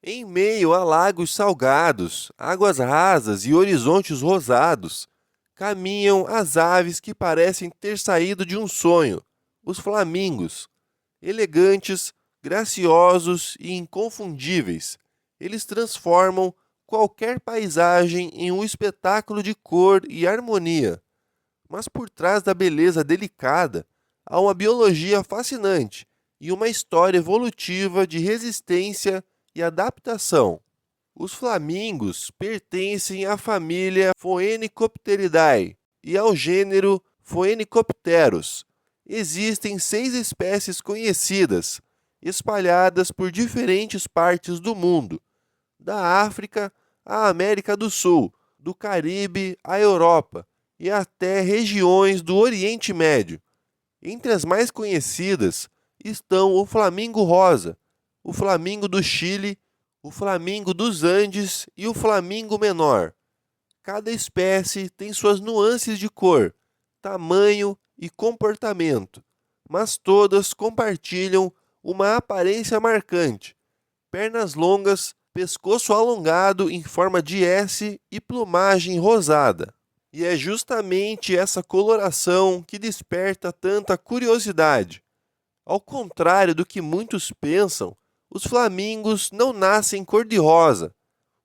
Em meio a lagos salgados, águas rasas e horizontes rosados, caminham as aves que parecem ter saído de um sonho, os flamingos. Elegantes, graciosos e inconfundíveis, eles transformam qualquer paisagem em um espetáculo de cor e harmonia. Mas por trás da beleza delicada, há uma biologia fascinante e uma história evolutiva de resistência e adaptação. Os flamingos pertencem à família Phoenicopteridae e ao gênero Phoenicopterus. Existem 6 espécies conhecidas, espalhadas por diferentes partes do mundo, da África à América do Sul, do Caribe à Europa e até regiões do Oriente Médio. Entre as mais conhecidas estão o flamingo rosa, o flamingo do Chile, o flamingo dos Andes e o flamingo menor. Cada espécie tem suas nuances de cor, tamanho e comportamento, mas todas compartilham uma aparência marcante: pernas longas, pescoço alongado em forma de S e plumagem rosada. E é justamente essa coloração que desperta tanta curiosidade. Ao contrário do que muitos pensam, os flamingos não nascem cor-de-rosa.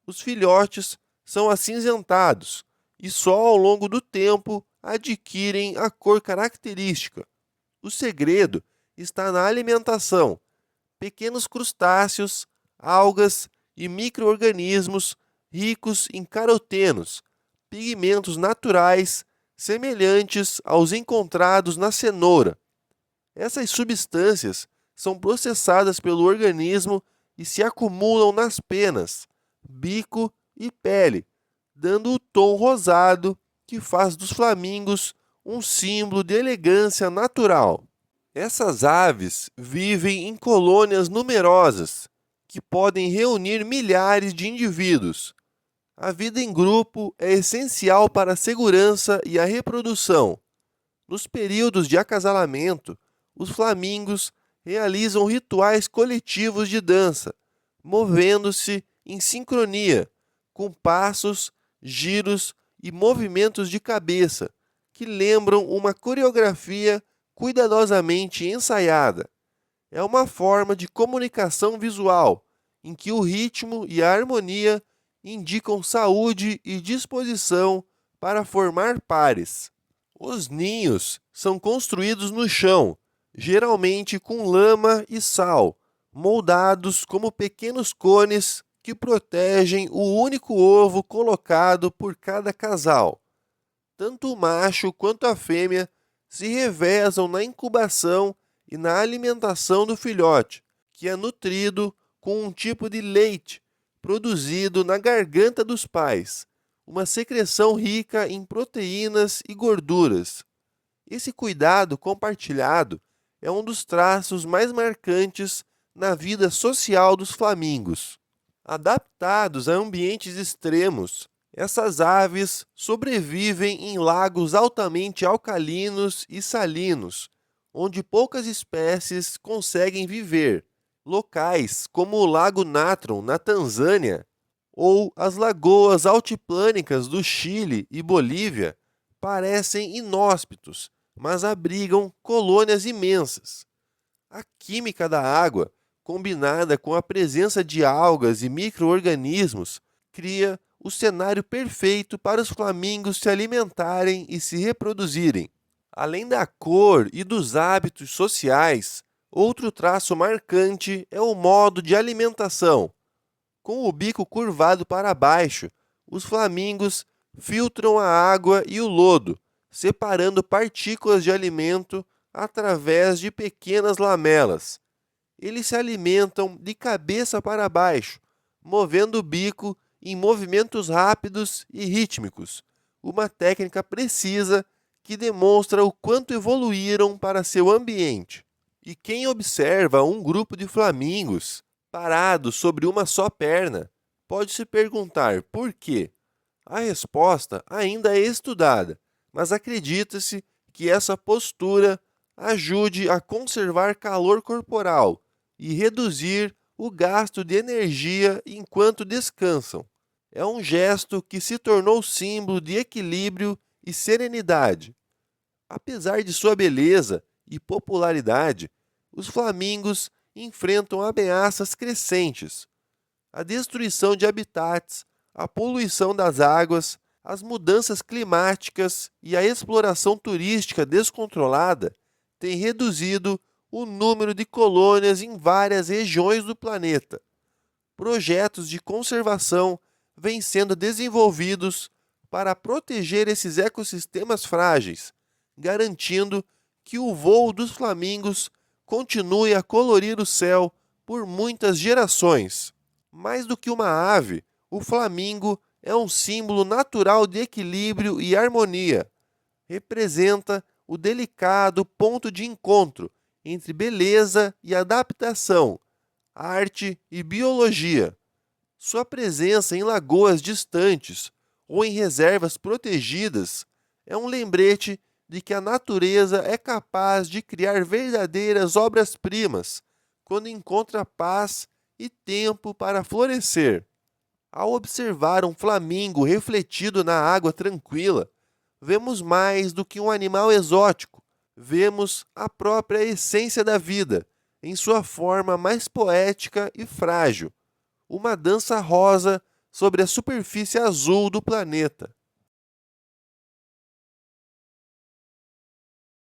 Os filhotes são acinzentados e só ao longo do tempo adquirem a cor característica. O segredo está na alimentação. Pequenos crustáceos, algas e micro-organismos ricos em carotenos, pigmentos naturais semelhantes aos encontrados na cenoura. Essas substâncias são processadas pelo organismo e se acumulam nas penas, bico e pele, dando o tom rosado que faz dos flamingos um símbolo de elegância natural. Essas aves vivem em colônias numerosas, que podem reunir milhares de indivíduos. A vida em grupo é essencial para a segurança e a reprodução. Nos períodos de acasalamento, os flamingos realizam rituais coletivos de dança, movendo-se em sincronia, com passos, giros e movimentos de cabeça, que lembram uma coreografia cuidadosamente ensaiada. É uma forma de comunicação visual, em que o ritmo e a harmonia indicam saúde e disposição para formar pares. Os ninhos são construídos no chão, geralmente com lama e sal, moldados como pequenos cones que protegem o único ovo colocado por cada casal. Tanto o macho quanto a fêmea se revezam na incubação e na alimentação do filhote, que é nutrido com um tipo de leite produzido na garganta dos pais, uma secreção rica em proteínas e gorduras. Esse cuidado compartilhado é um dos traços mais marcantes na vida social dos flamingos. Adaptados a ambientes extremos, essas aves sobrevivem em lagos altamente alcalinos e salinos, onde poucas espécies conseguem viver. Locais como o Lago Natron, na Tanzânia, ou as lagoas altiplânicas do Chile e Bolívia parecem inóspitos, mas abrigam colônias imensas. A química da água, combinada com a presença de algas e micro-organismos, cria o cenário perfeito para os flamingos se alimentarem e se reproduzirem. Além da cor e dos hábitos sociais, outro traço marcante é o modo de alimentação. Com o bico curvado para baixo, os flamingos filtram a água e o lodo, separando partículas de alimento através de pequenas lamelas. Eles se alimentam de cabeça para baixo, movendo o bico em movimentos rápidos e rítmicos, uma técnica precisa que demonstra o quanto evoluíram para seu ambiente. E quem observa um grupo de flamingos parado sobre uma só perna pode se perguntar por quê. A resposta ainda é estudada, mas acredita-se que essa postura ajude a conservar calor corporal e reduzir o gasto de energia enquanto descansam. É um gesto que se tornou símbolo de equilíbrio e serenidade. Apesar de sua beleza e popularidade, os flamingos enfrentam ameaças crescentes. A destruição de habitats, a poluição das águas, as mudanças climáticas e a exploração turística descontrolada têm reduzido o número de colônias em várias regiões do planeta. Projetos de conservação vêm sendo desenvolvidos para proteger esses ecossistemas frágeis, garantindo que o voo dos flamingos continue a colorir o céu por muitas gerações. Mais do que uma ave, o flamingo é um símbolo natural de equilíbrio e harmonia. Representa o delicado ponto de encontro entre beleza e adaptação, arte e biologia. Sua presença em lagoas distantes ou em reservas protegidas é um lembrete de que a natureza é capaz de criar verdadeiras obras-primas quando encontra paz e tempo para florescer. Ao observar um flamingo refletido na água tranquila, vemos mais do que um animal exótico, vemos a própria essência da vida, em sua forma mais poética e frágil, uma dança rosa sobre a superfície azul do planeta.